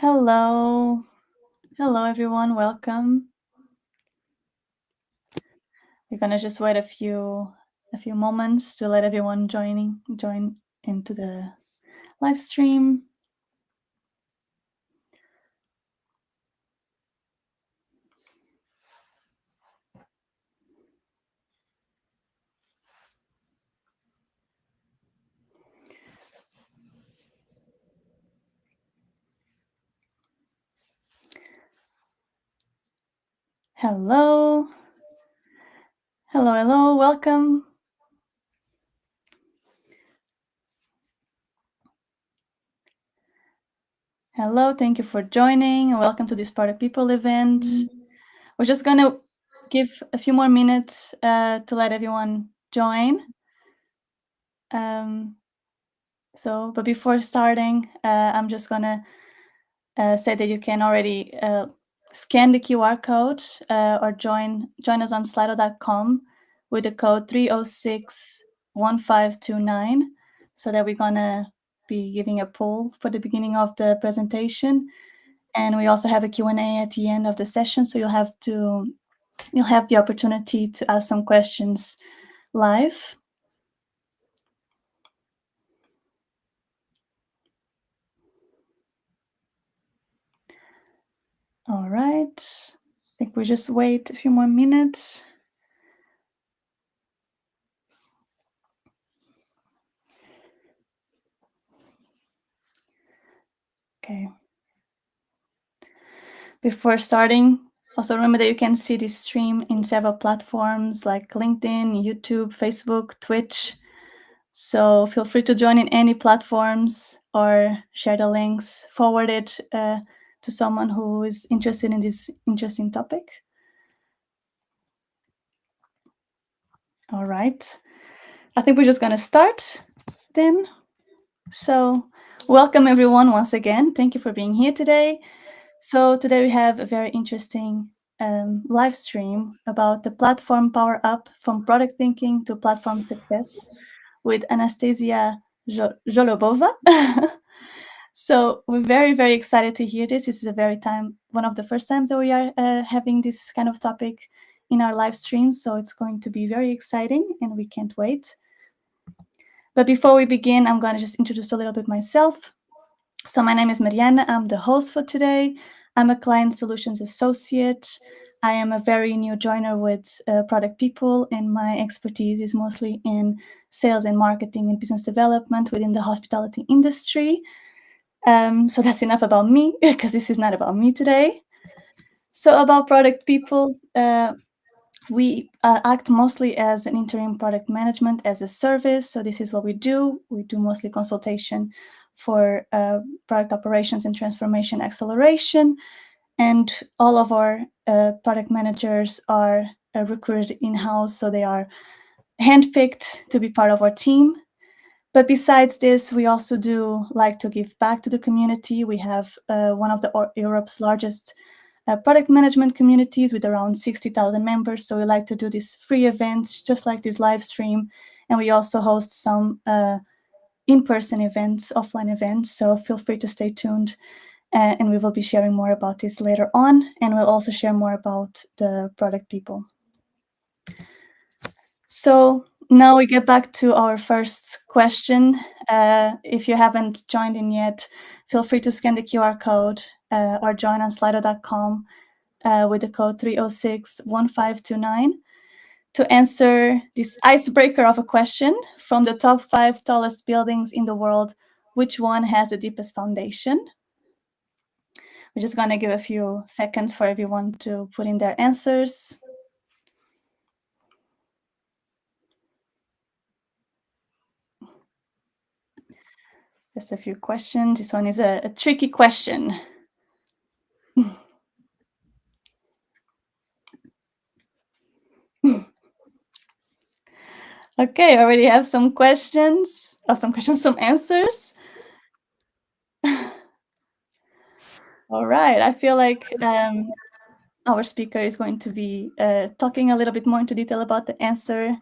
Hello. Hello, everyone. Welcome. We're gonna just wait a few moments to let everyone join into the live stream. Hello. Hello. Welcome. Hello. Thank you for joining and welcome to this Product People event. We're just gonna give a few more minutes to let everyone join. But before starting, I'm just gonna say that you can already scan the QR code or join us on slido.com with the code 3061529, so that we're gonna be giving a poll for the beginning of the presentation, and we also have a Q&A at the end of the session, so you'll have the opportunity to ask some questions live. All right, I think we just wait a few more minutes. Okay. Before starting, also remember that you can see this stream in several platforms like LinkedIn, YouTube, Facebook, Twitch. So feel free to join in any platforms or share the links, forward it to someone who is interested in this interesting topic. All right. I think we're just going to start then. So welcome everyone once again. Thank you for being here today. So today we have a very interesting live stream about the platform power up from product thinking to platform success with Anastasiia Jolobova. So we're very, very excited to hear this. This is one of the first times that we are having this kind of topic in our live stream. So it's going to be very exciting and we can't wait. But before we begin, I'm going to just introduce a little bit myself. So my name is Mariana. I'm the host for today. I'm a client solutions associate. I am a very new joiner with Product People, and my expertise is mostly in sales and marketing and business development within the hospitality industry. So that's enough about me, because this is not about me today. So about Product People, we act mostly as an interim product management as a service. So this is what we do. We do mostly consultation for product operations and transformation acceleration. And all of our product managers are recruited in-house, so they are handpicked to be part of our team. But besides this, we also do like to give back to the community. We have one of Europe's largest product management communities with around 60,000 members. So we like to do these free events, just like this live stream. And we also host some in-person events, offline events. So feel free to stay tuned. And we will be sharing more about this later on. And we'll also share more about the Product People. So now we get back to our first question. If you haven't joined in yet, feel free to scan the QR code or join on slido.com with the code 3061529 to answer this icebreaker of a question. From the top 5 tallest buildings in the world, which one has the deepest foundation? We're just going to give a few seconds for everyone to put in their answers. Just a few questions. This one is a tricky question. Okay, I already have some questions. Some answers. All right. I feel like our speaker is going to be talking a little bit more into detail about the answer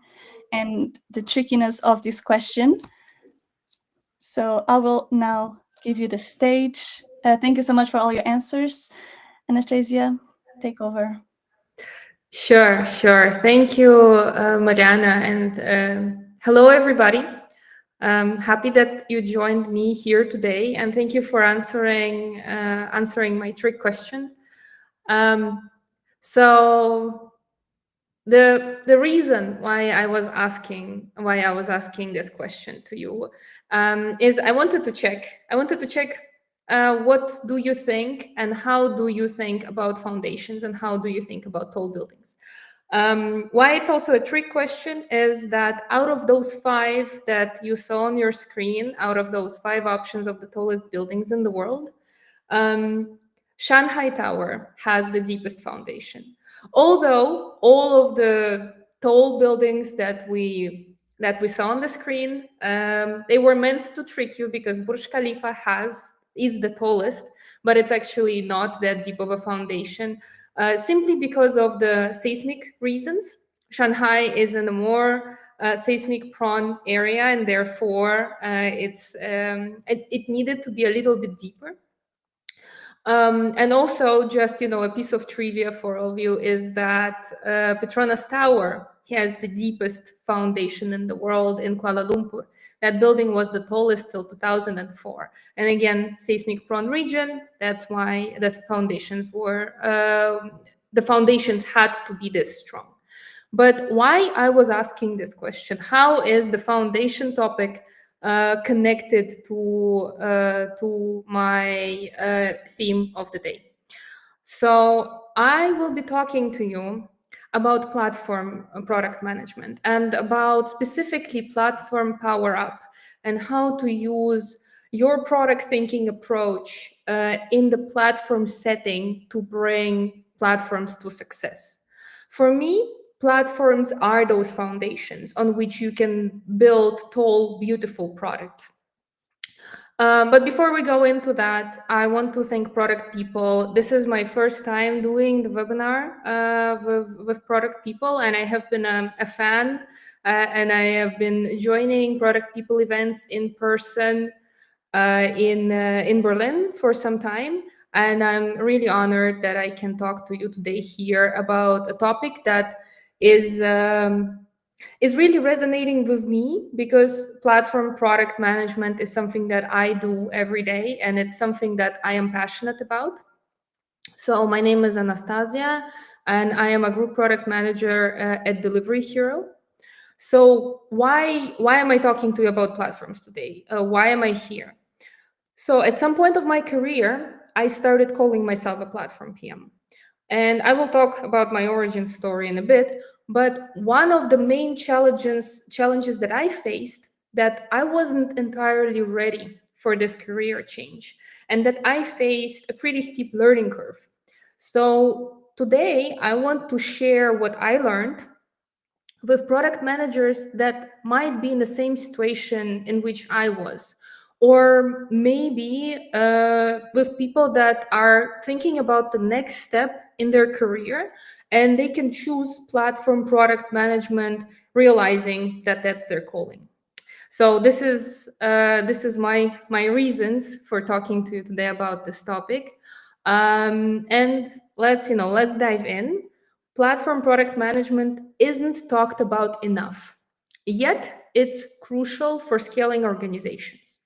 and the trickiness of this question. So I will now give you the stage Thank you so much for all your answers. Anastasia, take over. Sure, sure. Thank you, Mariana, and hello, everybody. Happy that you joined me here today, and thank you for answering my trick question. Um, so the reason why I was asking this question to you is I wanted to check what do you think and how do you think about foundations and how do you think about tall buildings. Why it's also a trick question is that out of those five that you saw on your screen, out of those five options of the tallest buildings in the world, um, Shanghai Tower has the deepest foundation. Although all of the tall buildings that we saw on the screen, they were meant to trick you because Burj Khalifa is the tallest, but it's actually not that deep of a foundation, simply because of the seismic reasons. Shanghai is in a more seismic prone area, and therefore it needed to be a little bit deeper. And also, just a piece of trivia for all of you is that Petronas Tower has the deepest foundation in the world in Kuala Lumpur. That building was the tallest till 2004. And again, seismic prone region. That's why the foundations had to be this strong. But why I was asking this question, how is the foundation topic connected to my theme of the day? So I will be talking to you about platform product management and about specifically platform power up and how to use your product thinking approach in the platform setting to bring platforms to success. For me, platforms are those foundations on which you can build tall, beautiful products. But before we go into that, I want to thank product people. This is my first time doing the webinar with product people, and I have been a fan, and I have been joining product people events in person in Berlin for some time. And I'm really honored that I can talk to you today here about a topic that is um, is really resonating with me because platform product management is something that I do every day and it's something that I am passionate about. So my name is Anastasiia and I am a group product manager at Delivery Hero. So why am I talking to you about platforms today? Why am I here? So at some point of my career, I started calling myself a platform PM. And I will talk about my origin story in a bit. But one of the main challenges that I faced that I wasn't entirely ready for this career change and that I faced a pretty steep learning curve. So today I want to share what I learned with product managers that might be in the same situation in which I was, or maybe with people that are thinking about the next step in their career and they can choose platform product management, realizing that that's their calling. So this is my reasons for talking to you today about this topic, and let's dive in. Platform product management isn't talked about enough, yet it's crucial for scaling organizations.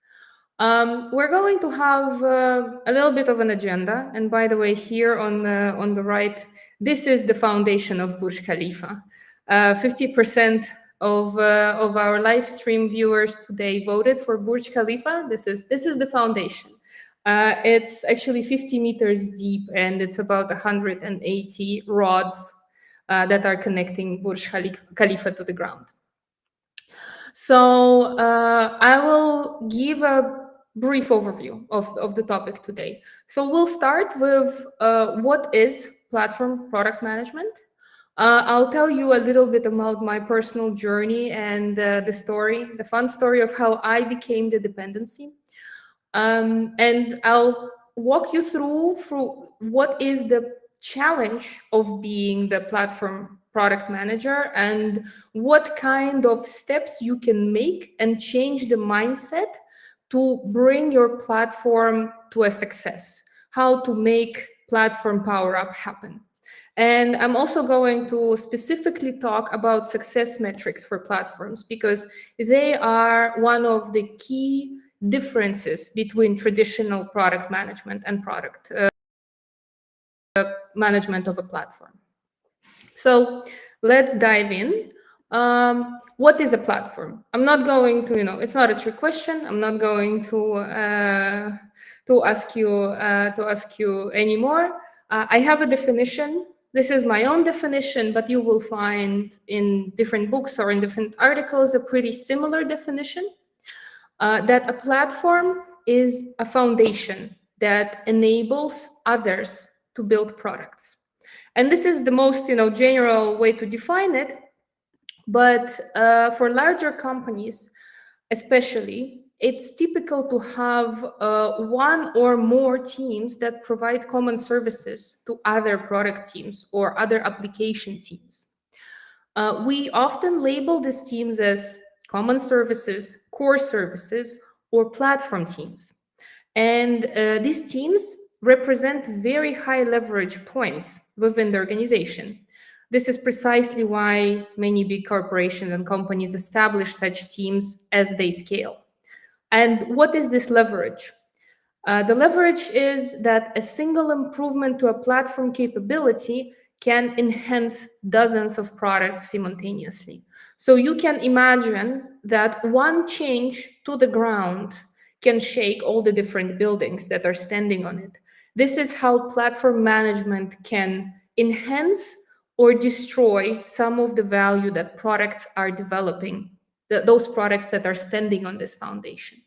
We're going to have a little bit of an agenda, and by the way, here on the right, this is the foundation of Burj Khalifa. 50% of our live stream viewers today voted for Burj Khalifa. This is the foundation. It's actually 50 meters deep, and it's about 180 rods that are connecting Burj Khalifa to the ground. So I will give a brief overview of the topic today. So we'll start with what is platform product management. I'll tell you a little bit about my personal journey and the fun story of how I became the dependency. And I'll walk you through what is the challenge of being the platform product manager and what kind of steps you can make and change the mindset to bring your platform to a success, how to make platform power up happen. And I'm also going to specifically talk about success metrics for platforms because they are one of the key differences between traditional product management and product management of a platform. So let's dive in. What is a platform? I'm not going to, it's not a trick question. I'm not going to ask you anymore. I have a definition. This is my own definition, but you will find in different books or in different articles a pretty similar definition. That a platform is a foundation that enables others to build products. And this is the most general way to define it. But for larger companies, especially, it's typical to have one or more teams that provide common services to other product teams or other application teams. We often label these teams as common services, core services, or platform teams. And these teams represent very high leverage points within the organization. This is precisely why many big corporations and companies establish such teams as they scale. And what is this leverage? The leverage is that a single improvement to a platform capability can enhance dozens of products simultaneously. So you can imagine that one change to the ground can shake all the different buildings that are standing on it. This is how platform management can enhance or destroy some of the value that products are developing, those products that are standing on this foundation.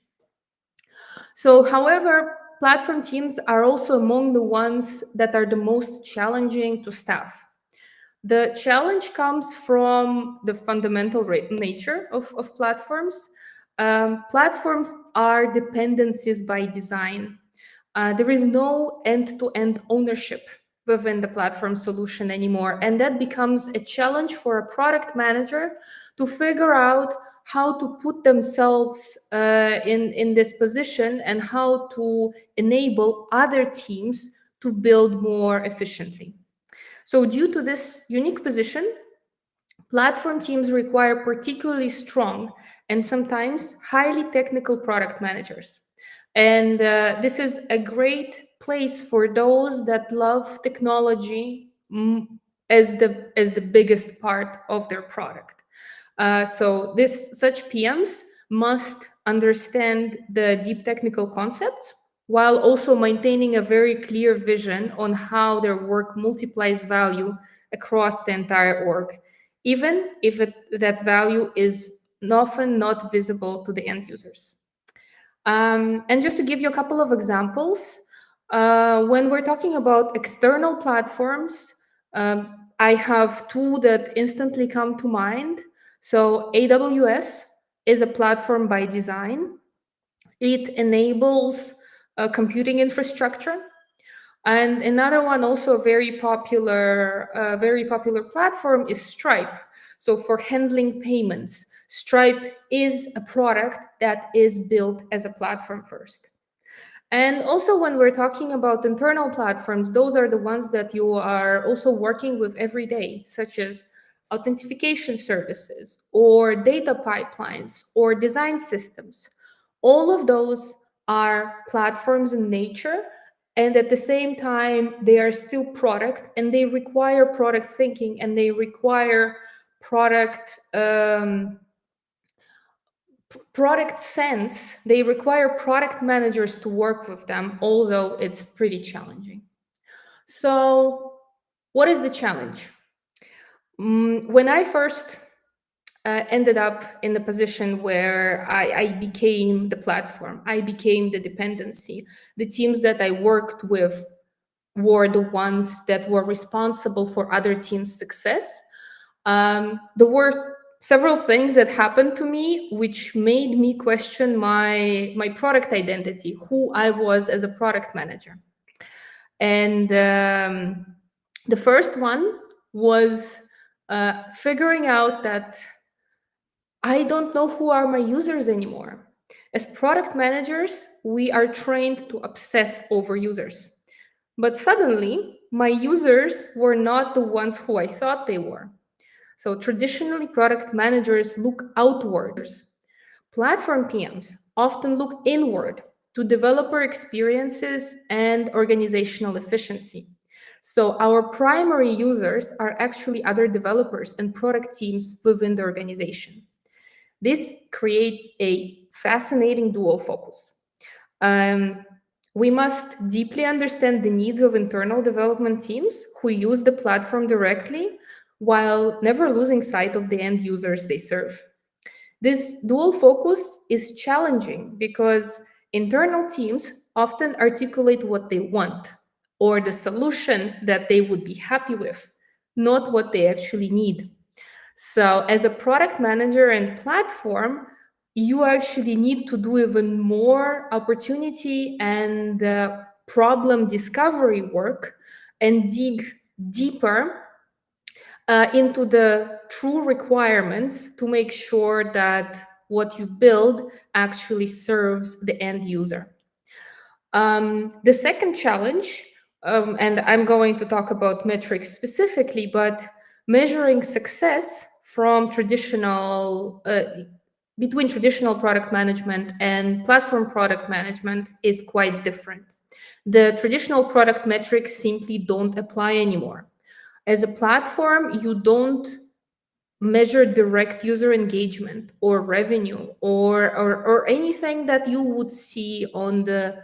So, however, platform teams are also among the ones that are the most challenging to staff. The challenge comes from the fundamental nature of platforms. Platforms are dependencies by design. There is no end-to-end ownership within the platform solution anymore. And that becomes a challenge for a product manager to figure out how to put themselves in this position and how to enable other teams to build more efficiently. So due to this unique position, platform teams require particularly strong and sometimes highly technical product managers. And this is a great place for those that love technology as the biggest part of their product. So such PMs must understand the deep technical concepts while also maintaining a very clear vision on how their work multiplies value across the entire org, even if that value is often not visible to the end users. And just to give you a couple of examples, when we're talking about external platforms, I have two that instantly come to mind. So AWS is a platform by design. It enables computing infrastructure. And another one, also a very popular platform, is Stripe. So for handling payments, Stripe is a product that is built as a platform first. And also when we're talking about internal platforms, those are the ones that you are also working with every day, such as authentication services or data pipelines or design systems. All of those are platforms in nature, and at the same time, they are still product and they require product thinking and they require product product sense. They require product managers to work with them, although it's pretty challenging. So what is the challenge? When I first ended up in the position where I became the platform, I became the dependency, the teams that I worked with were the ones that were responsible for other teams' success. There were several things that happened to me which made me question my product identity, who I was as a product manager. And the first one was figuring out that I don't know who are my users anymore. As product managers, we are trained to obsess over users. But suddenly, my users were not the ones who I thought they were. So traditionally, product managers look outwards. Platform PMs often look inward to developer experiences and organizational efficiency. So our primary users are actually other developers and product teams within the organization. This creates a fascinating dual focus. Um, we must deeply understand the needs of internal development teams who use the platform directly while never losing sight of the end users they serve. This dual focus is challenging because internal teams often articulate what they want or the solution that they would be happy with, not what they actually need. So, as a product manager and platform, you actually need to do even more opportunity and problem discovery work and dig deeper into the true requirements to make sure that what you build actually serves the end user. The second challenge, and I'm going to talk about metrics specifically, but measuring success from traditional between traditional product management and platform product management is quite different. The traditional product metrics simply don't apply anymore. As a platform, you don't measure direct user engagement or revenue or anything that you would see on the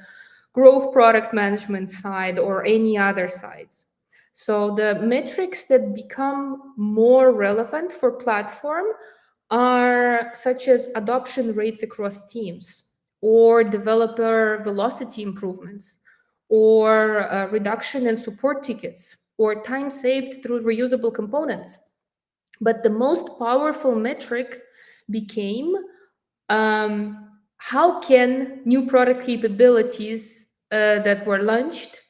growth product management side or any other sides. So the metrics that become more relevant for platform are such as adoption rates across teams or developer velocity improvements or reduction in support tickets or time saved through reusable components. But the most powerful metric became how can new product capabilities that were launched,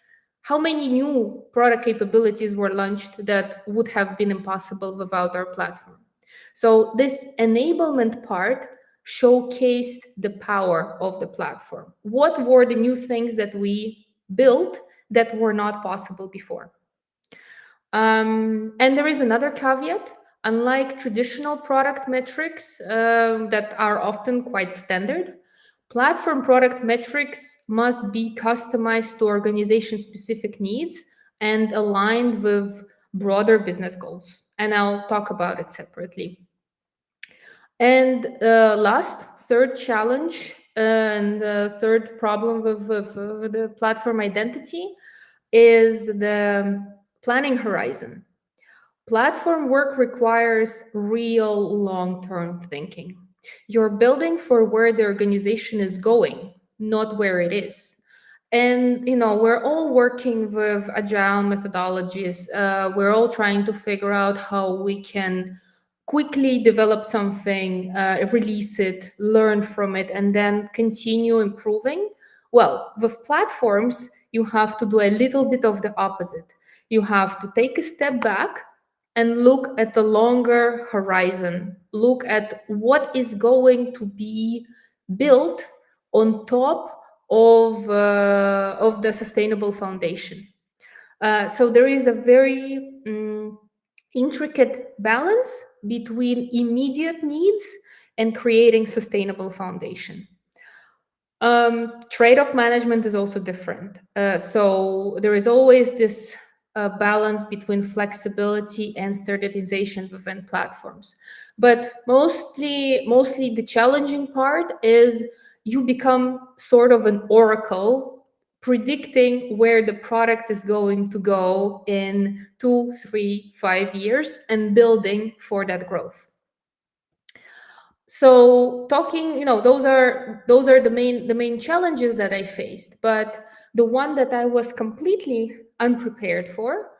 how many new product capabilities were launched that would have been impossible without our platform. So this enablement part showcased the power of the platform. What were the new things that we built that were not possible before? And there is another caveat. Unlike traditional product metrics that are often quite standard, platform product metrics must be customized to organization specific needs and aligned with broader business goals. And I'll talk about it separately. And third challenge and third problem with the platform identity is the planning horizon. Platform work requires real long-term thinking. You're building for where the organization is going, not where it is. And we're all working with agile methodologies. We're all trying to figure out how we can quickly develop something, release it, learn from it, and then continue improving. Well, with platforms, you have to do a little bit of the opposite. You have to take a step back and look at the longer horizon. Look at what is going to be built on top of the sustainable foundation. So there is a very intricate balance between immediate needs and creating sustainable foundation. Trade-off management is also different. So there is always this balance between flexibility and standardization within platforms. But mostly the challenging part is you become sort of an oracle predicting where the product is going to go in 2, 3, 5 years and building for that growth. So talking, those are the main challenges that I faced. But the one that I was completely unprepared for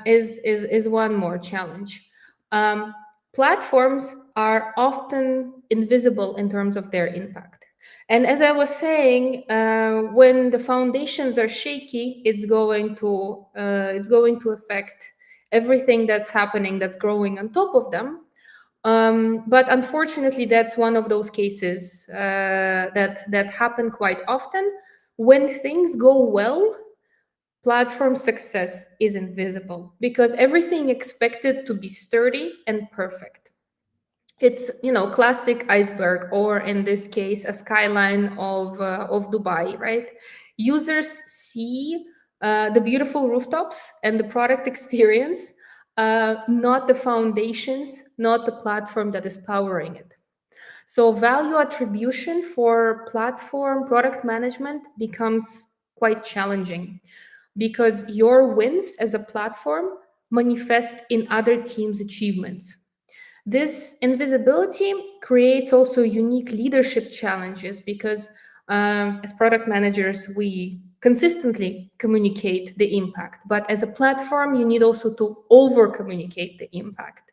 is one more challenge. Platforms are often invisible in terms of their impact. And as I was saying, when the foundations are shaky, it's going to affect everything that's happening, that's growing on top of them. But unfortunately, that's one of those cases that happen quite often. When things go well, platform success is invisible because everything expected to be sturdy and perfect. It's, classic iceberg, or in this case a skyline of Dubai, right? Users see the beautiful rooftops and the product experience, not the foundations, not the platform that is powering it. So value attribution for platform product management becomes quite challenging because your wins as a platform manifest in other teams' achievements. This invisibility creates also unique leadership challenges because, as product managers, we consistently communicate the impact. But as a platform, you need also to over communicate the impact.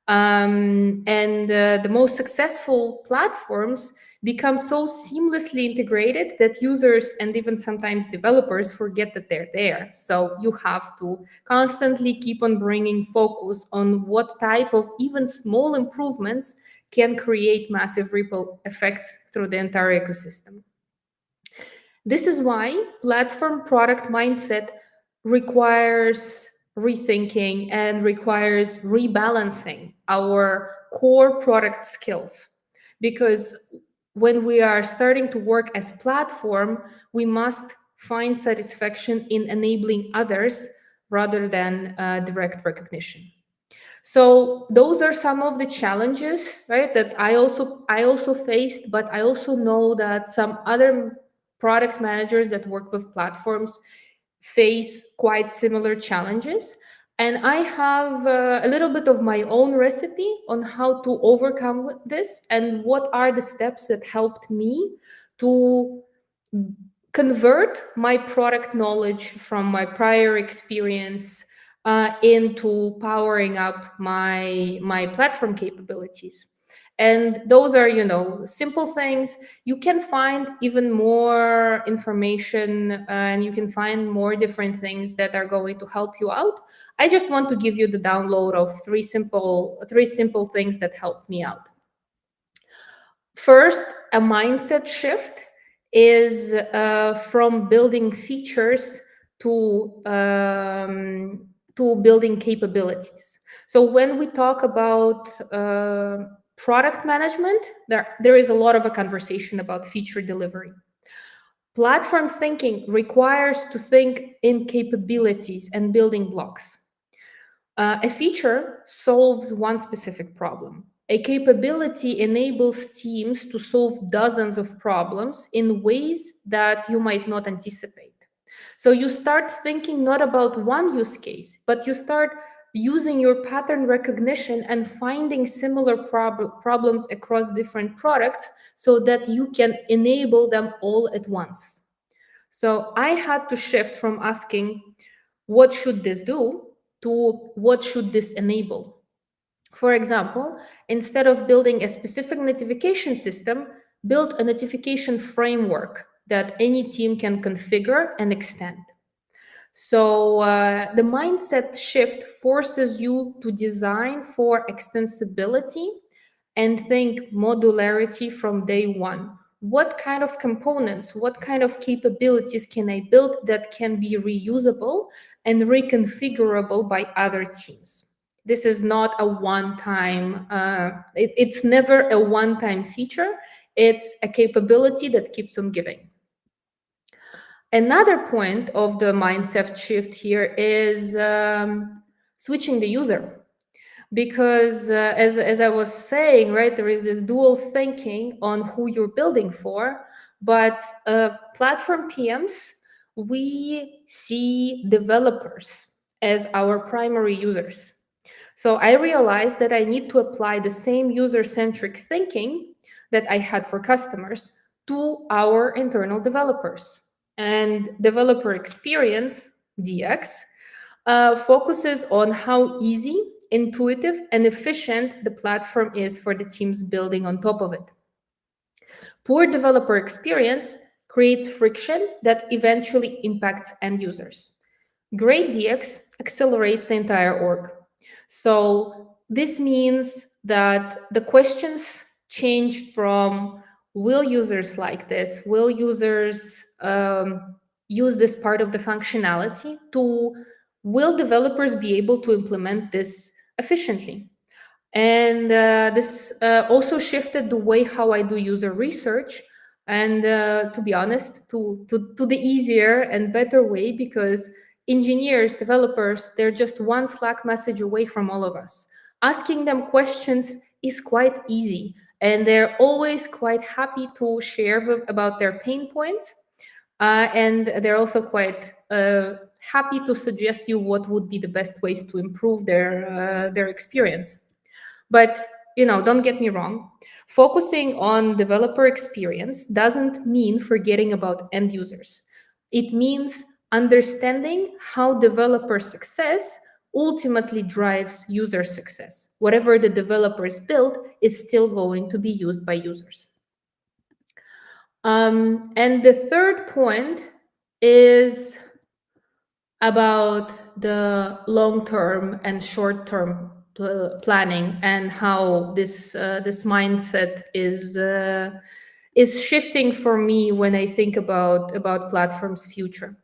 And the most successful platforms become so seamlessly integrated that users and even sometimes developers forget that they're there. So you have to constantly keep on bringing focus on what type of even small improvements can create massive ripple effects through the entire ecosystem. This is why platform product mindset requires rethinking and requires rebalancing our core product skills. Because when we are starting to work as platform, we must find satisfaction in enabling others rather than direct recognition. So those are some of the challenges, right, that I also faced, but I also know that some other product managers that work with platforms face quite similar challenges. And I have a little bit of my own recipe on how to overcome this and what are the steps that helped me to convert my product knowledge from my prior experience into powering up my platform capabilities. And those are, simple things. You can find even more information, and you can find more different things that are going to help you out. I just want to give you the download of three simple things that helped me out. First, a mindset shift is from building features to building capabilities. So when we talk about product management, there is a lot of a conversation about feature delivery. Platform thinking requires to think in capabilities and building blocks. A feature solves one specific problem. A capability enables teams to solve dozens of problems in ways that you might not anticipate. So you start thinking not about one use case, but you start using your pattern recognition and finding similar problems across different products so that you can enable them all at once. So I had to shift from asking, what should this do, to what should this enable? For example, instead of building a specific notification system, build a notification framework that any team can configure and extend. So the mindset shift forces you to design for extensibility and think modularity from day one. What kind of components, what kind of capabilities can I build that can be reusable and reconfigurable by other teams? This is not a one-time, it's never a one-time feature. It's a capability that keeps on giving. Another point of the mindset shift here is switching the user. Because as I was saying, right, there is this dual thinking on who you're building for, but platform PMs, we see developers as our primary users. So I realized that I need to apply the same user-centric thinking that I had for customers to our internal developers. And developer experience, DX, focuses on how easy, intuitive, and efficient the platform is for the teams building on top of it. Poor developer experience creates friction that eventually impacts end users. Great DX accelerates the entire org. So this means that the questions change from will users like this, will users use this part of the functionality, to will developers be able to implement this efficiently. And this also shifted the way how I do user research. And to be honest, to the easier and better way, because engineers, developers, they're just one Slack message away from all of us. Asking them questions is quite easy, and they're always quite happy to share about their pain points. And they're also quite happy to suggest you what would be the best ways to improve their experience. But don't get me wrong. Focusing on developer experience doesn't mean forgetting about end users. It means understanding how developer success ultimately drives user success. Whatever the developers build is still going to be used by users. And the third point is about the long-term and short-term planning, and how this mindset is shifting for me when I think about platform's future.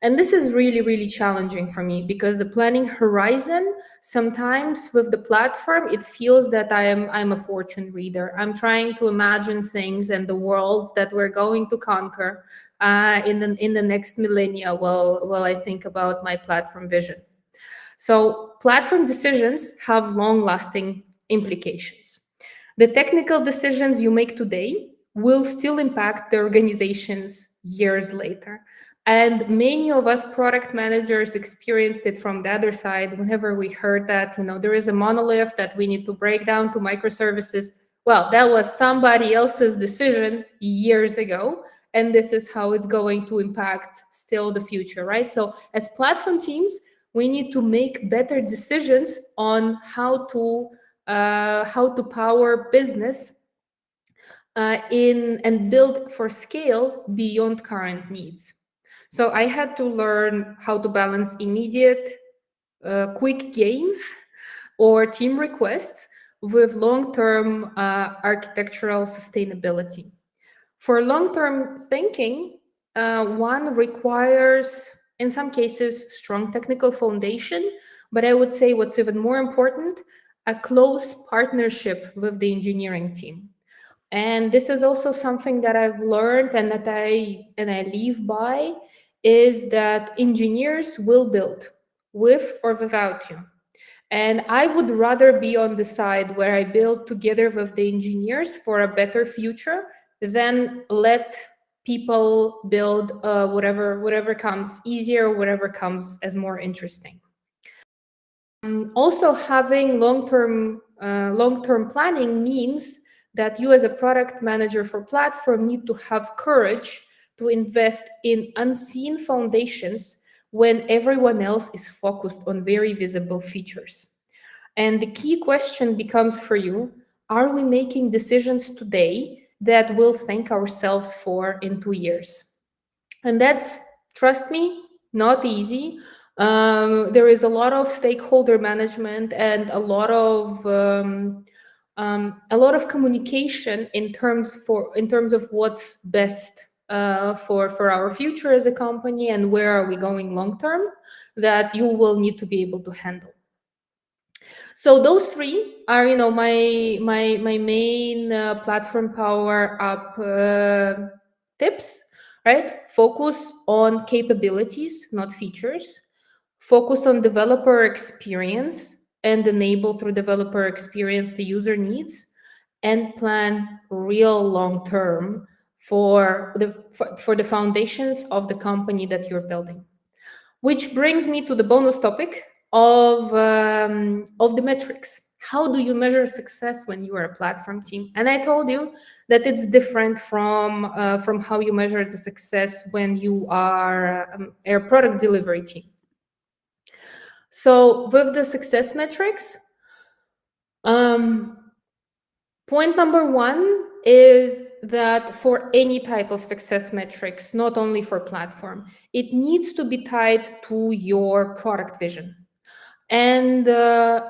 And this is really, really challenging for me, because the planning horizon, sometimes with the platform, it feels that I'm a fortune reader. I'm trying to imagine things and the worlds that we're going to conquer in the next millennia, while I think about my platform vision. So platform decisions have long-lasting implications. The technical decisions you make today will still impact the organizations years later. And many of us product managers experienced it from the other side whenever we heard that, there is a monolith that we need to break down to microservices. Well, that was somebody else's decision years ago. And this is how it's going to impact still the future, right? So as platform teams, we need to make better decisions on how to power business in and build for scale beyond current needs. So I had to learn how to balance immediate, quick gains or team requests with long-term architectural sustainability. For long-term thinking, one requires, in some cases, strong technical foundation, but I would say what's even more important, a close partnership with the engineering team. And this is also something that I've learned, and that I live by, is that engineers will build with or without you. And I would rather be on the side where I build together with the engineers for a better future than let people build whatever comes easier, whatever comes as more interesting. Also, having long-term planning means that you as a product manager for platform need to have courage to invest in unseen foundations when everyone else is focused on very visible features. And the key question becomes for you, are we making decisions today that we'll thank ourselves for in 2 years? And that's, trust me, not easy. There is a lot of stakeholder management and a lot of communication in terms of what's best for our future as a company, and where are we going long term, that you will need to be able to handle. So those three are, my main platform power up tips, right? Focus on capabilities, not features. Focus on developer experience and enable through developer experience the user needs, and plan real long term for the foundations of the company that you're building. Which brings me to the bonus topic of the metrics. How do you measure success when you are a platform team? And I told you that it's different from how you measure the success when you are a product delivery team. So with the success metrics, point number one is that for any type of success metrics, not only for platform, it needs to be tied to your product vision. And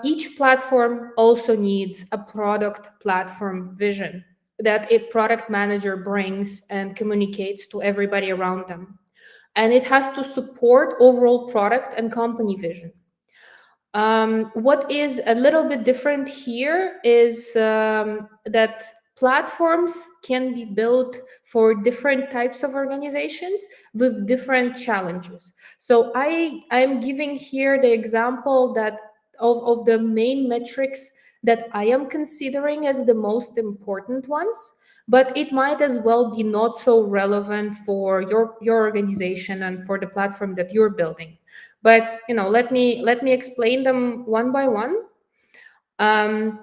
each platform also needs a product platform vision that a product manager brings and communicates to everybody around them. And it has to support overall product and company vision. What is a little bit different here is that platforms can be built for different types of organizations with different challenges. So I'm giving here the example that of the main metrics that I am considering as the most important ones, but it might as well be not so relevant for your organization and for the platform that you're building. But let me explain them one by one. um,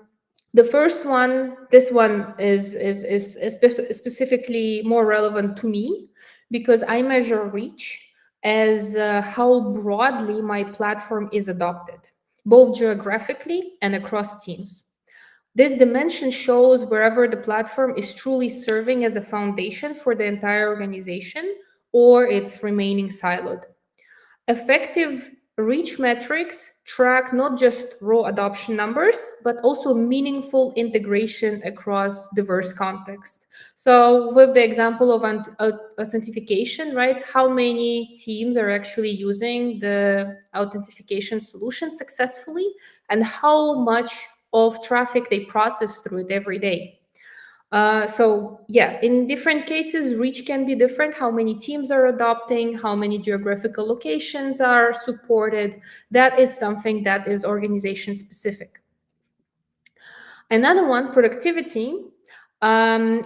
the first one, this one is specifically more relevant to me because I measure reach as how broadly my platform is adopted, both geographically and across teams. This dimension shows wherever the platform is truly serving as a foundation for the entire organization or it's remaining siloed. Effective reach metrics track not just raw adoption numbers, but also meaningful integration across diverse contexts. So, with the example of authentication, right, how many teams are actually using the authentication solution successfully, and how much of traffic they process through it every day. So yeah, in different cases, reach can be different. How many teams are adopting, how many geographical locations are supported. That is something that is organization specific. Another one, productivity,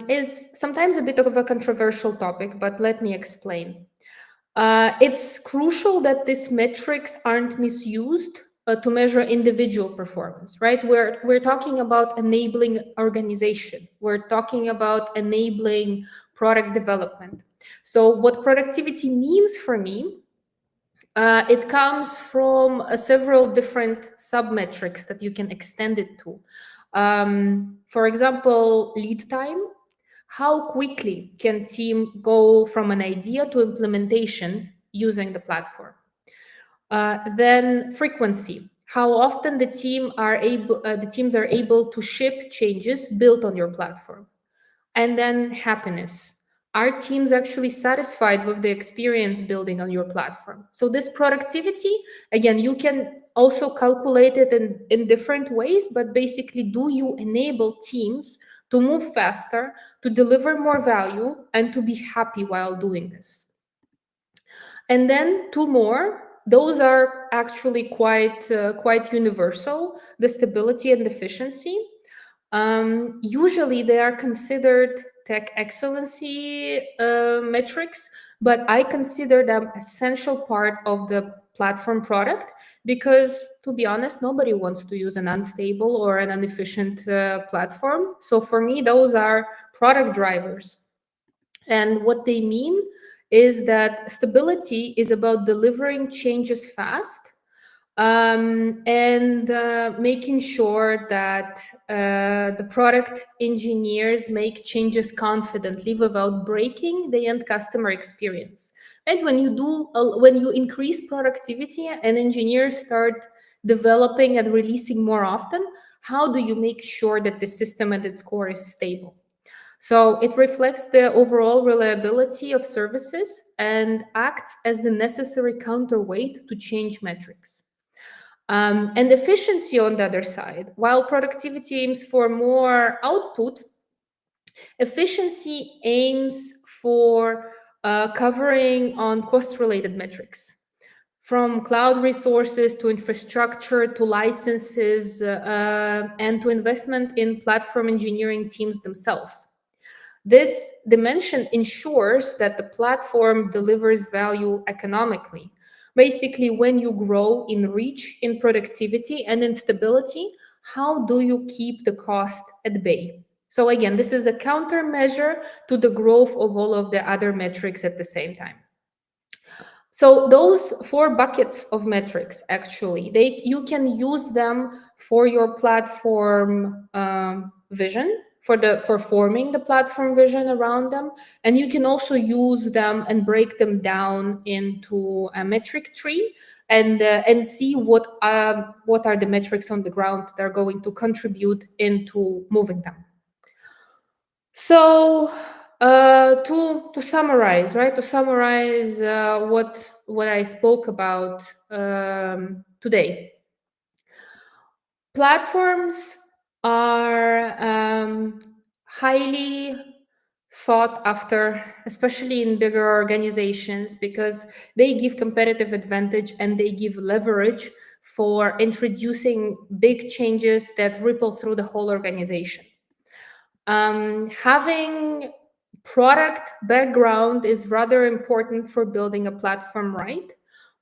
is sometimes a bit of a controversial topic, but let me explain. It's crucial that these metrics aren't misused to measure individual performance, right? We're talking about enabling organization. We're talking about enabling product development. So what productivity means for me, it comes from several different sub-metrics that you can extend it to. For example, lead time. How quickly can team go from an idea to implementation using the platform? Then frequency. How often the teams are able to ship changes built on your platform? And then happiness. Are teams actually satisfied with the experience building on your platform? So this productivity, again, you can also calculate it in different ways, but basically, do you enable teams to move faster, to deliver more value, and to be happy while doing this? And then two more. Those are actually quite universal: the stability and efficiency. Usually, they are considered tech excellency metrics, but I consider them essential part of the platform product because, to be honest, nobody wants to use an unstable or an inefficient platform. So for me, those are product drivers. And what they mean is that stability is about delivering changes fast, and making sure that the product engineers make changes confidently without breaking the end customer experience. Right? When you increase productivity and engineers start developing and releasing more often, how do you make sure that the system at its core is stable? So it reflects the overall reliability of services and acts as the necessary counterweight to change metrics. And efficiency on the other side, while productivity aims for more output, efficiency aims for covering on cost-related metrics, from cloud resources to infrastructure to licenses and to investment in platform engineering teams themselves. This dimension ensures that the platform delivers value economically. Basically, when you grow in reach, in productivity, and in stability, how do you keep the cost at bay? So, again, this is a countermeasure to the growth of all of the other metrics at the same time. So those four buckets of metrics, actually, you can use them for your platform vision, for forming the platform vision around them, and you can also use them and break them down into a metric tree and see what are the metrics on the ground that are going to contribute into moving them. So to summarize, right? To summarize what I spoke about today, platforms are highly sought after, especially in bigger organizations, because they give competitive advantage and they give leverage for introducing big changes that ripple through the whole organization. Having product background is rather important for building a platform, right?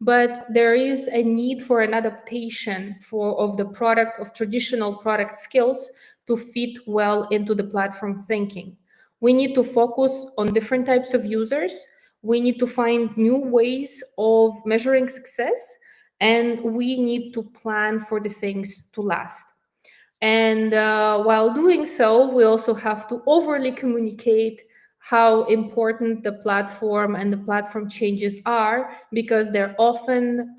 But there is a need for an adaptation of the product, of traditional product skills, to fit well into the platform thinking. We need to focus on different types of users. We need to find new ways of measuring success, and we need to plan for the things to last. And while doing so, we also have to overly communicate how important the platform and the platform changes are, because they're often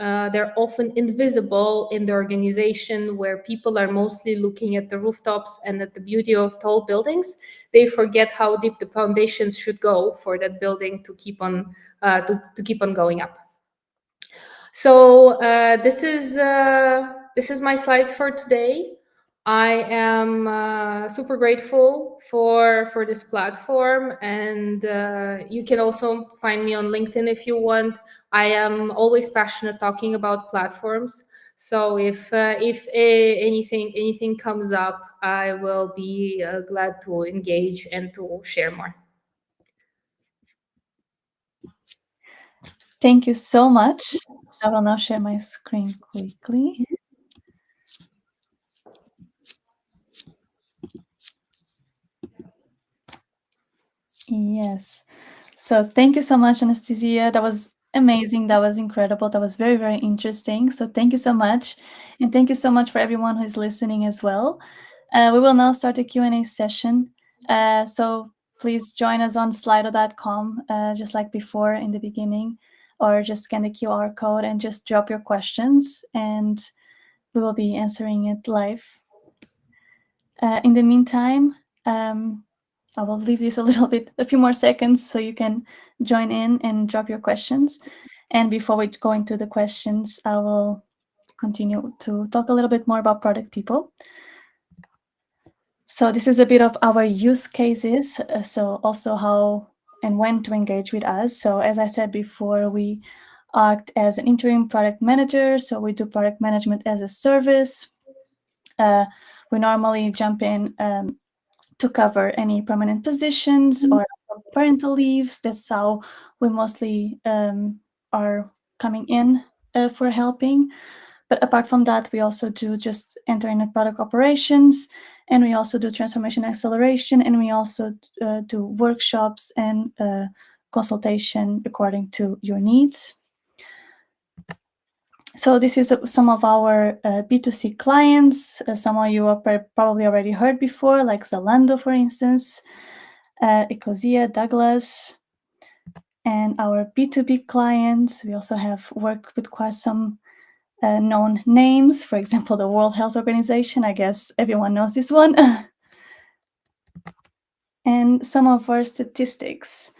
invisible in the organization, where people are mostly looking at the rooftops and at the beauty of tall buildings. They forget how deep the foundations should go for that building to keep on to keep on going up. So this is my slides for today. I am super grateful for this platform, and you can also find me on LinkedIn if you want. I am always passionate talking about platforms. So if anything comes up, I will be glad to engage and to share more. Thank you so much. I will now share my screen quickly. Yes. So thank you so much, Anastasiia. That was amazing. That was incredible. That was very, very interesting. So thank you so much. And thank you so much for everyone who is listening as well. We will now start a Q&A session. So please join us on slido.com, just like before in the beginning, or just scan the QR code and just drop your questions, and we will be answering it live. In the meantime, I will leave this a few more seconds so you can join in and drop your questions. And before we go into the questions, I will continue to talk a little bit more about product people. So this is a bit of our use cases. So also how and when to engage with us. So as I said before, we act as an interim product manager. So we do product management as a service. We normally jump in to cover any permanent positions or parental leaves. That's how we mostly are coming in for helping. But apart from that, we also do just entering product operations, and we also do transformation acceleration, and we also do workshops and consultation according to your needs. So this is some of our B2C clients. Some of you have probably already heard before, like Zalando, for instance, Ecosia, Douglas. And our B2B clients, we also have worked with quite some known names. For example, the World Health Organization. I guess everyone knows this one. And some of our statistics.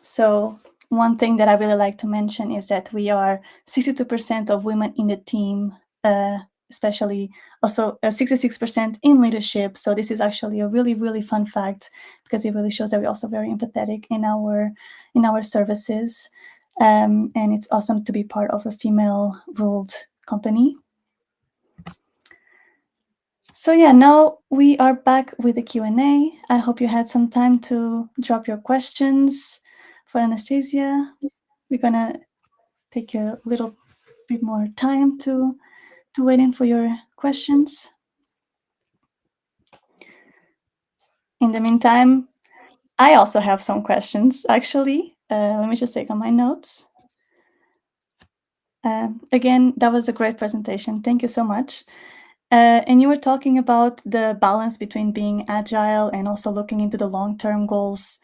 So one thing that I really like to mention is that we are 62% of women in the team, especially also 66% in leadership. So this is actually a really, really fun fact, because it really shows that we're also very empathetic in our services. And it's awesome to be part of a female-ruled company. So yeah, now we are back with the Q&A. I hope you had some time to drop your questions for Anastasiia. We're gonna take a little bit more time to wait in for your questions. In the meantime, I also have some questions, actually. Let me just take on my notes. Again, that was a great presentation. Thank you so much. And you were talking about the balance between being agile and also looking into the long-term goals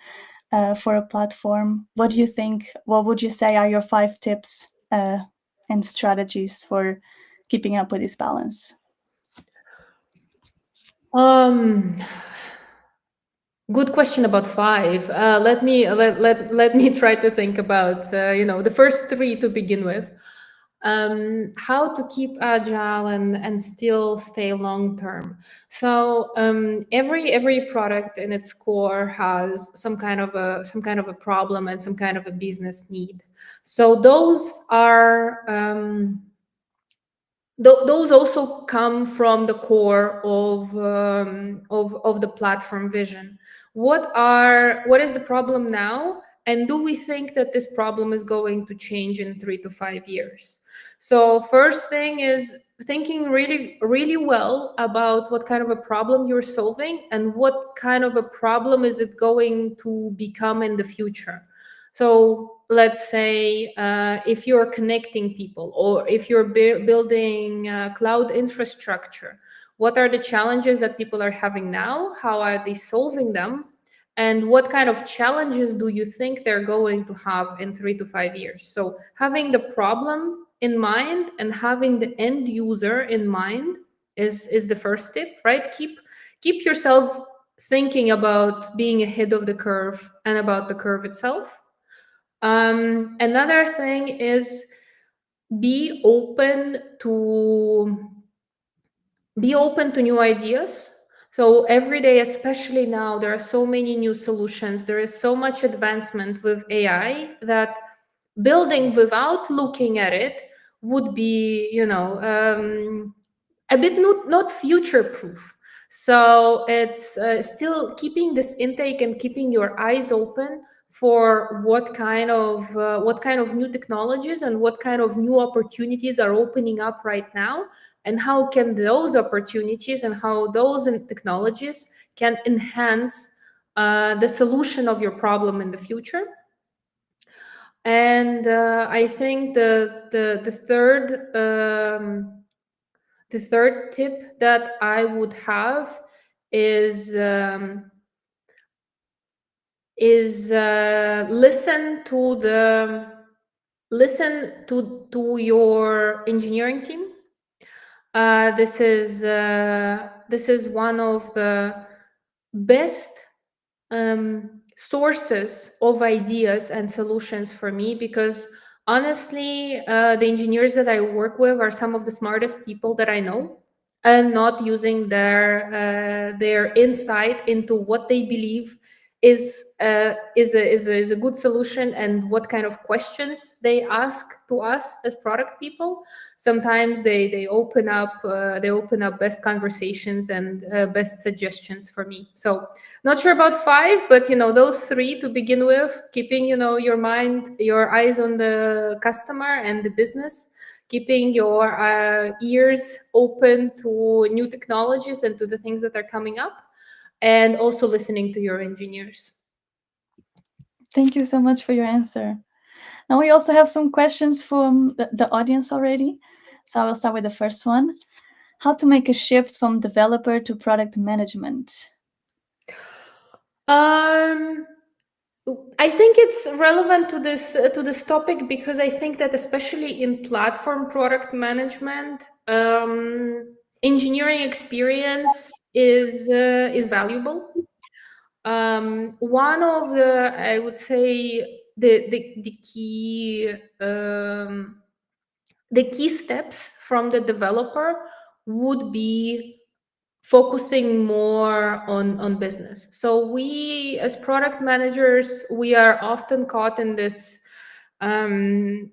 for a platform. What do you think? What would you say are your 5 tips and strategies for keeping up with this balance? Um, Good question about five. Let me try to think about the first three to begin with. How to keep agile and still stay long term. So every product in its core has some kind of a problem and some kind of a business need. So those also come from the core of the platform vision. What is the problem now, and do we think that this problem is going to change in 3 to 5 years? So first thing is thinking really really well about what kind of a problem you're solving and what kind of a problem is it going to become in the future. So let's say if you're connecting people, or if you're building cloud infrastructure, what are the challenges that people are having now? How are they solving them? And what kind of challenges do you think they're going to have in 3 to 5 years? So having the problem in mind and having the end user in mind is the first tip, right? Keep yourself thinking about being ahead of the curve and about the curve itself. Another thing is be open to be open to new ideas. So every day, especially now, there are so many new solutions. There is so much advancement with AI that building without looking at it would be, a bit not future proof. So it's still keeping this intake and keeping your eyes open for what kind of new technologies and what kind of new opportunities are opening up right now, and how can those opportunities and how those technologies can enhance the solution of your problem in the future. And I think the third tip that I would have is listen to your engineering team. This is one of the best sources of ideas and solutions for me, because honestly, the engineers that I work with are some of the smartest people that I know, and not using their insight into what they believe is a good solution, and what kind of questions they ask to us as product people. Sometimes they open up best conversations and best suggestions for me. So not sure about five, but those three to begin with: keeping your eyes on the customer and the business, keeping your ears open to new technologies and to the things that are coming up, and also listening to your engineers. Thank you so much for your answer. Now we also have some questions from the audience already. So I will start with the first one. How to make a shift from developer to product management? Um, I think it's relevant to this topic, because I think that especially in platform product management, engineering experience is valuable. One of I would say the key steps from the developer would be focusing more on business. So we as product managers, we are often caught in this in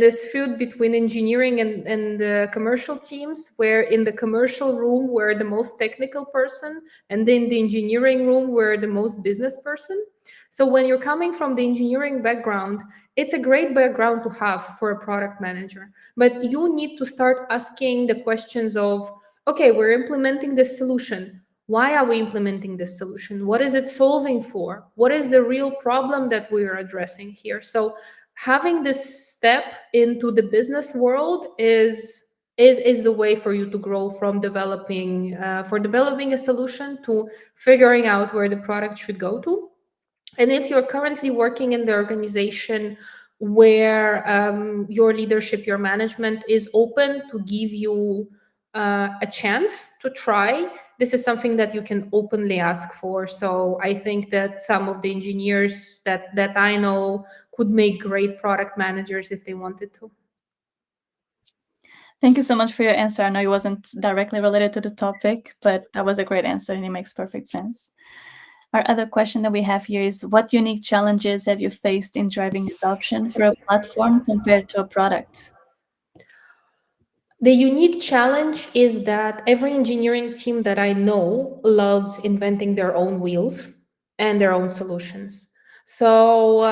this field between engineering and the commercial teams, where in the commercial room we're the most technical person, and then the engineering room we're the most business person. So when you're coming from the engineering background, it's a great background to have for a product manager, but you need to start asking the questions of, okay, we're implementing this solution. Why are we implementing this solution? What is it solving for? What is the real problem that we are addressing here? So having this step into the business world is the way for you to grow from developing a solution to figuring out where the product should go to. And if you're currently working in the organization where your leadership, your management is open to give you a chance to try. This is something that you can openly ask for. So I think that some of the engineers that I know could make great product managers if they wanted to. Thank you so much for your answer. I know it wasn't directly related to the topic, but that was a great answer and it makes perfect sense. Our other question that we have here is, what unique challenges have you faced in driving adoption for a platform compared to a product? The unique challenge is that every engineering team that I know loves inventing their own wheels and their own solutions. So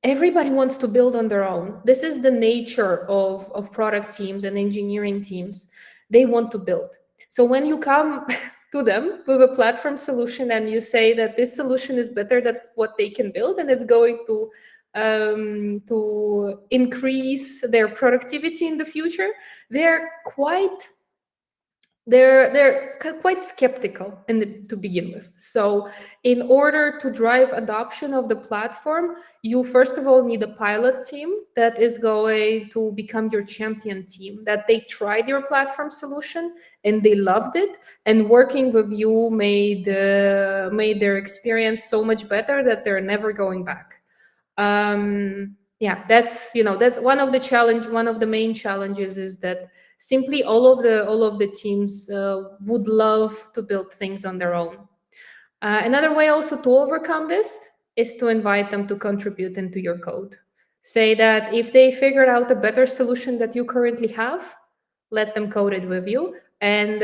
everybody wants to build on their own. This is the nature of product teams and engineering teams. They want to build. So when you come to them with a platform solution and you say that this solution is better than what they can build and it's going to increase their productivity in the future, they're quite quite skeptical to begin with. So in order to drive adoption of the platform, you first of all need a pilot team that is going to become your champion team, that they tried your platform solution and they loved it, and working with you made their experience so much better that they're never going back. Yeah, that's one of the main challenges is that simply all of the teams would love to build things on their own. Another way also to overcome this is to invite them to contribute into your code. Say that if they figured out a better solution that you currently have, let them code it with you, and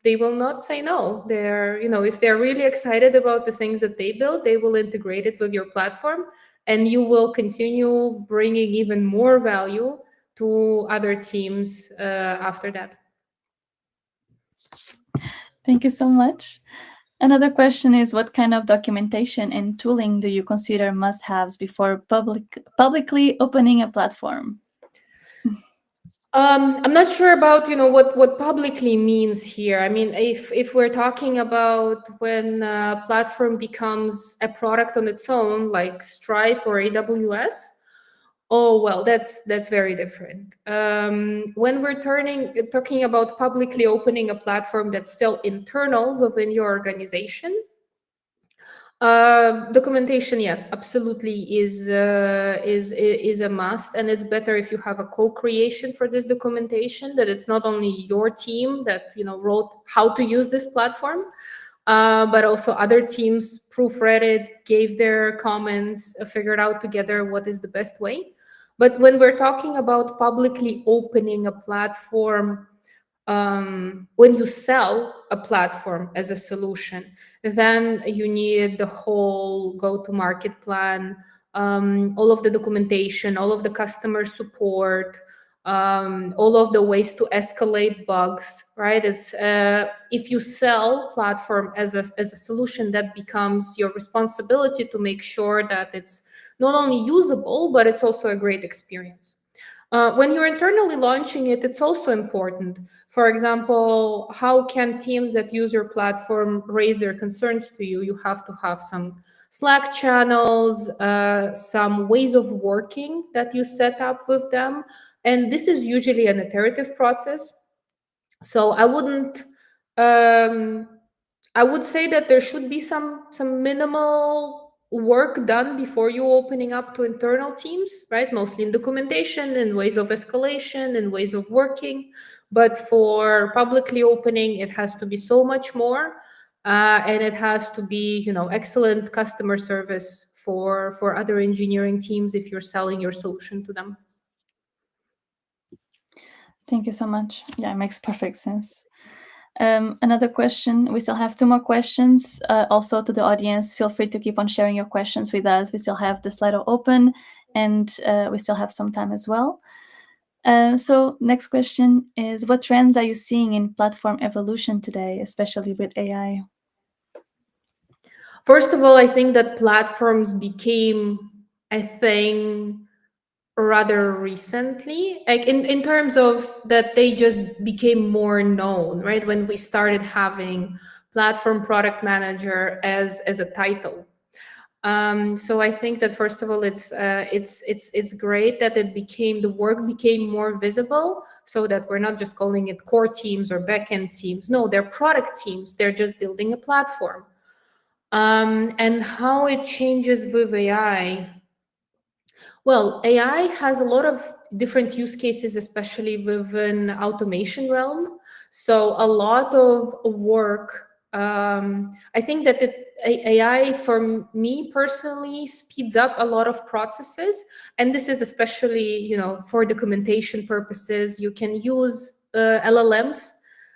they will not say no. If they're really excited about the things that they build, they will integrate it with your platform, and you will continue bringing even more value to other teams after that. Thank you so much. Another question is, what kind of documentation and tooling do you consider must-haves before publicly opening a platform? I'm not sure about what publicly means here. I mean, if we're talking about when a platform becomes a product on its own, like Stripe or AWS, oh well, that's very different. When we're talking about publicly opening a platform that's still internal within your organization, documentation, yeah, absolutely is a must, and it's better if you have a co-creation for this documentation. That it's not only your team that wrote how to use this platform, but also other teams proofread it, gave their comments, figured out together what is the best way. But when we're talking about publicly opening a platform, when you sell a platform as a solution, then you need the whole go-to-market plan, all of the documentation, all of the customer support, all of the ways to escalate bugs, right? It's if you sell platform as a solution, that becomes your responsibility to make sure that it's not only usable, but it's also a great experience. When you're internally launching it, it's also important. For example, how can teams that use your platform raise their concerns to you? You have to have some Slack channels, some ways of working that you set up with them. And this is usually an iterative process. So um, I would say that there should be some minimal work done before you opening up to internal teams, right? Mostly in documentation and ways of escalation and ways of working. But for publicly opening, it has to be so much more, and it has to be excellent customer service for other engineering teams if you're selling your solution to them. Thank you so much. Yeah, it makes perfect sense. Another question. We still have two more questions. Also, to the audience, feel free to keep on sharing your questions with us. We still have the Slido open, and we still have some time as well. So, next question is, what trends are you seeing in platform evolution today, especially with AI? First of all, I think that platforms became a thing rather recently, like in terms of that they just became more known, right? When we started having platform product manager as a title. So I think that first of all, it's great that the work became more visible, so that we're not just calling it core teams or backend teams. No, they're product teams. They're just building a platform. And how it changes with AI. Well, AI has a lot of different use cases, especially within automation realm. So a lot of work. I think that AI, for me personally, speeds up a lot of processes, and this is especially, for documentation purposes. You can use LLMs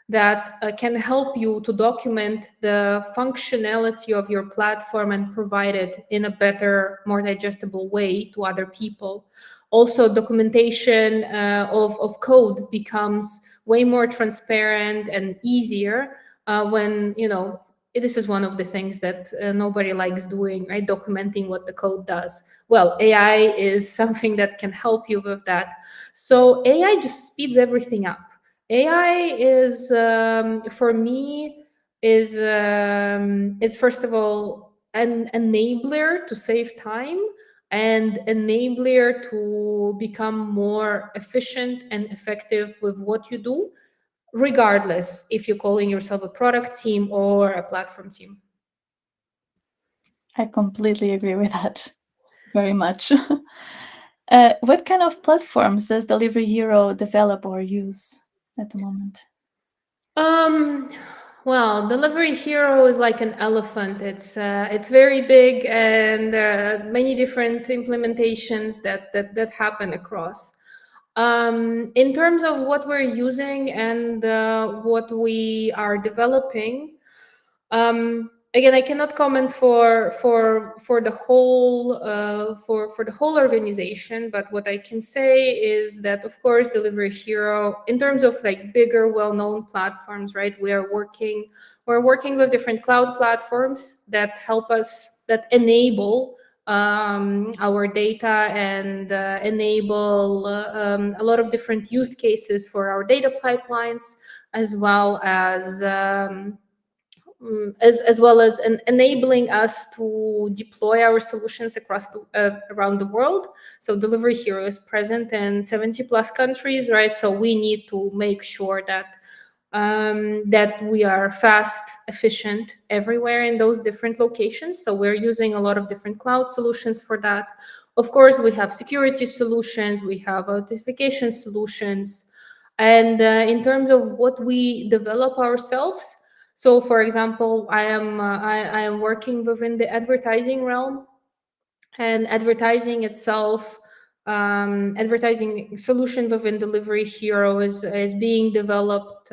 that can help you to document the functionality of your platform and provide it in a better, more digestible way to other people. Also, documentation of code becomes way more transparent and easier when, this is one of the things that nobody likes doing, right? Documenting what the code does. Well, AI is something that can help you with that. So AI just speeds everything up. AI is, for me, is first of all an enabler to save time and enabler to become more efficient and effective with what you do, regardless if you're calling yourself a product team or a platform team. I completely agree with that. Very much. What kind of platforms does Delivery Hero develop or use at the moment? Um, well, Delivery Hero is like an elephant. It's very big, and there are many different implementations that happen across. In terms of what we're using and what we are developing, again, I cannot comment for the whole for the whole organization, but what I can say is that, of course, Delivery Hero, in terms of like bigger, well-known platforms, right? We're working with different cloud platforms that help us, that enable our data and enable a lot of different use cases for our data pipelines, as well as as well as enabling us to deploy our solutions around the world. So Delivery Hero is present in 70 plus countries, right? So we need to make sure that we are fast, efficient everywhere in those different locations. So we're using a lot of different cloud solutions for that. Of course, we have security solutions, we have authentication solutions, and in terms of what we develop ourselves. So, for example, I am working within the advertising realm, and advertising itself, advertising solution within Delivery Hero is being developed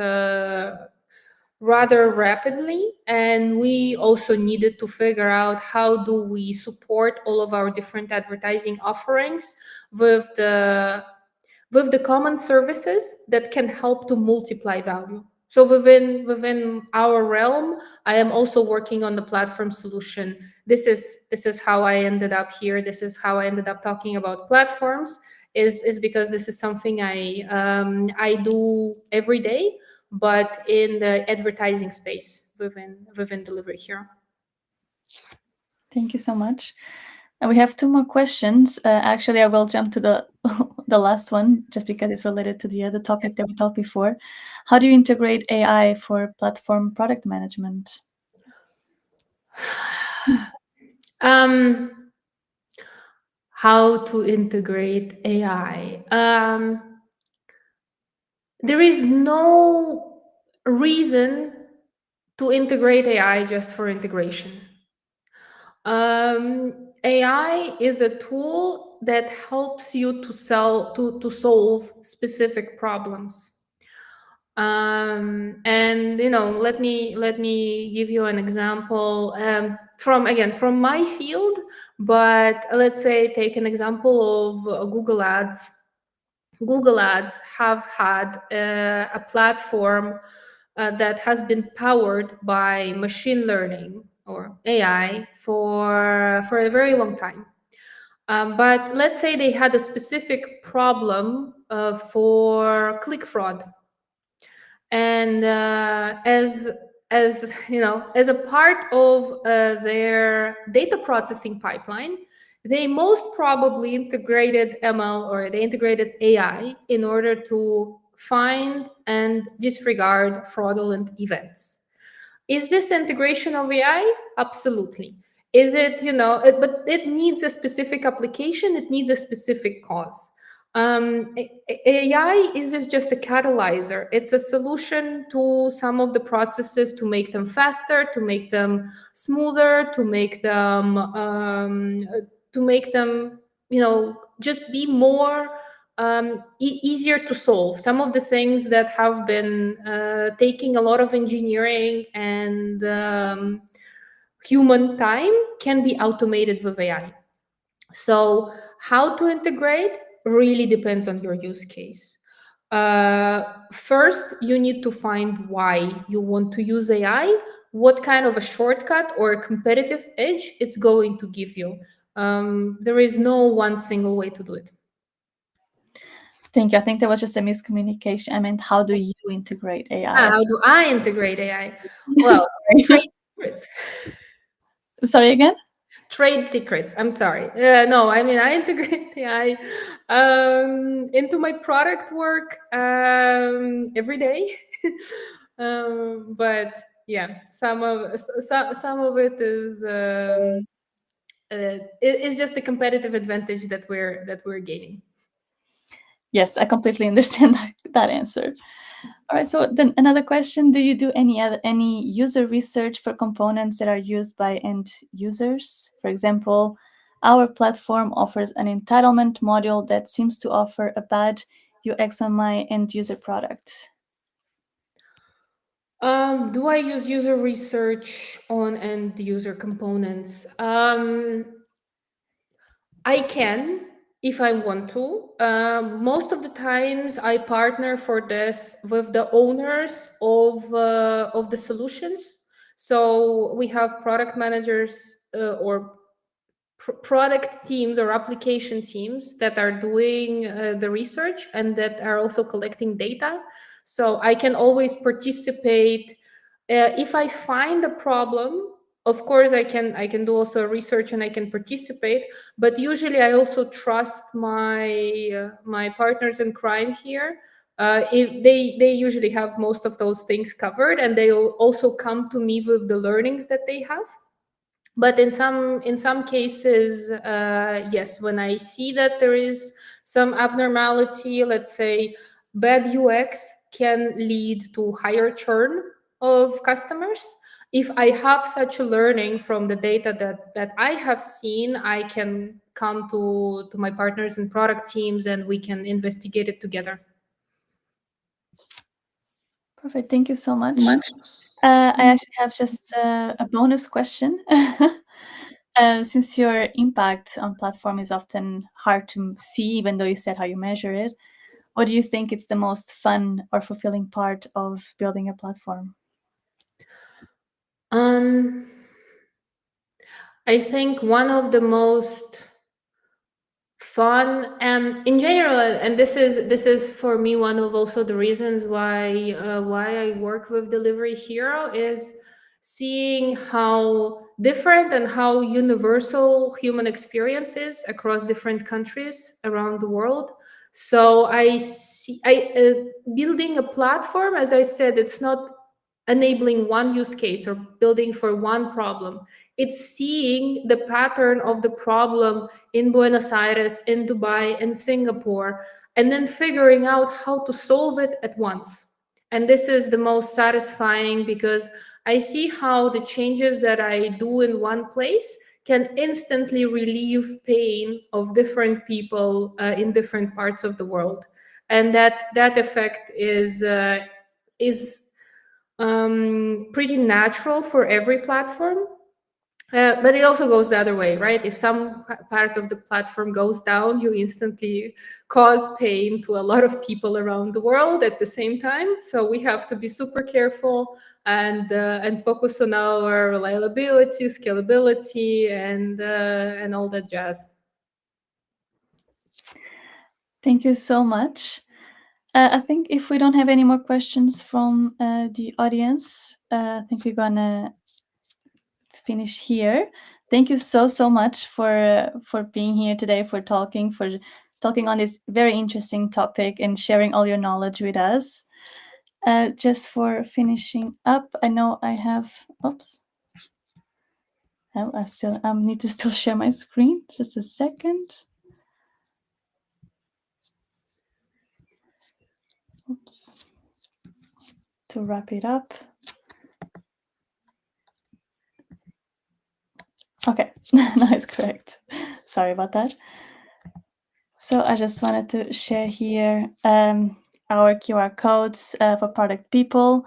rather rapidly, and we also needed to figure out how do we support all of our different advertising offerings with the common services that can help to multiply value. So within our realm, I am also working on the platform solution. This is how I ended up here. This is how I ended up talking about platforms. Is because this is something I do every day, but in the advertising space within Delivery Hero. Thank you so much. And we have two more questions. Actually, I will jump to the the last one just because it's related to the other topic that we talked before. How do you integrate AI for platform product management? Um, how to integrate AI? There is no reason to integrate AI just for integration. AI is a tool that helps you to solve specific problems. And let me give you an example from my field, but let's say take an example of Google Ads. Google Ads have had a platform that has been powered by machine learning or AI for a very long time. But let's say they had a specific problem for click fraud. And as as a part of their data processing pipeline, they most probably integrated ML, or they integrated AI, in order to find and disregard fraudulent events. Is this integration of AI? Absolutely. Is it, but it needs a specific application, it needs a specific cause. AI is just a catalyzer. It's a solution to some of the processes, to make them faster, to make them smoother, to make them, just be more easier to solve. Some of the things that have been taking a lot of engineering and human time can be automated with AI. So, how to integrate really depends on your use case. First, you need to find why you want to use AI, what kind of a shortcut or a competitive edge it's going to give you. There is no one single way to do it. Thank you. I think there was just a miscommunication. I meant, how do you integrate AI? How do I integrate AI? Well, Sorry. trade secrets. Sorry again? Trade secrets. I'm sorry. No, I mean, I integrate AI into my product work every day. But yeah, some of it is it's just a competitive advantage that we're gaining. Yes, I completely understand that answer. All right, so then another question: do you do any user research for components that are used by end users? For example, our platform offers an entitlement module that seems to offer a bad UX on my end user product. Do I use user research on end user components? I can if I want to. Most of the times, I partner for this with the owners of the solutions. So we have product managers or product teams or application teams that are doing the research and that are also collecting data. So I can always participate. If I find a problem, of course I can do also research and I can participate. But usually I also trust my partners in crime here. If they usually have most of those things covered, and they will also come to me with the learnings that they have. But in some cases, yes, when I see that there is some abnormality, let's say bad UX can lead to higher churn of customers. If I have such a learning from the data that I have seen, I can come to my partners and product teams, and we can investigate it together. Perfect. Thank you so much. Much. I actually have just a bonus question. Since your impact on platform is often hard to see, even though you said how you measure it, what do you think is the most fun or fulfilling part of building a platform? Um, I think one of the most fun and in general, and this is for me one of also the reasons why I work with Delivery Hero, is seeing how different and how universal human experience is across different countries around the world. So I see I building a platform, as I said, it's not enabling one use case or building for one problem. It's seeing the pattern of the problem in Buenos Aires, in Dubai, in Singapore, and then figuring out how to solve it at once. And this is the most satisfying, because I see how the changes that I do in one place can instantly relieve pain of different people in different parts of the world. And that effect is pretty natural for every platform. But it also goes the other way, right? If some part of the platform goes down, you instantly cause pain to a lot of people around the world at the same time. So we have to be super careful and focus on our reliability, scalability, and all that jazz. Thank you so much. I think if we don't have any more questions from the audience, I think we're gonna finish here. Thank you so much for being here today, for talking on this very interesting topic and sharing all your knowledge with us. Just for finishing up, I know I have. Oops. Oh, I still need to still share my screen. Just a second. Oops. To wrap it up. Okay, now it's correct. Sorry about that. So I just wanted to share here our QR codes for product people.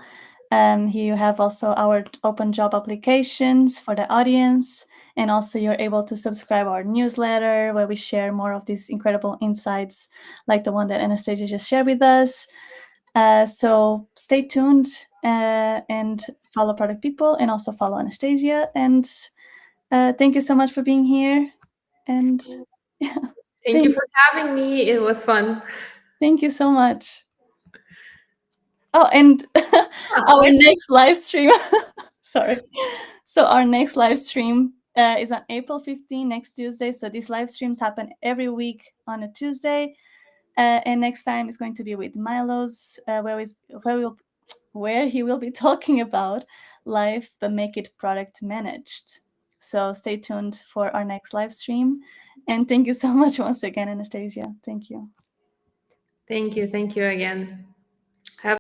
Here you have also our open job applications for the audience, and also you're able to subscribe our newsletter where we share more of these incredible insights like the one that Anastasiia just shared with us. So stay tuned and follow product people and also follow Anastasiia. And thank you so much for being here. And yeah, Thank you for having me. It was fun. thank you so much. Oh, and Ah, our next. next live stream. Sorry. So our next live stream is on April 15, next Tuesday. So these live streams happen every week on a Tuesday. And next time is going to be with Milo's, where he will be talking about life, but make it product managed. So stay tuned for our next live stream. And thank you so much once again, Anastasiia. Thank you. Thank you. Thank you again.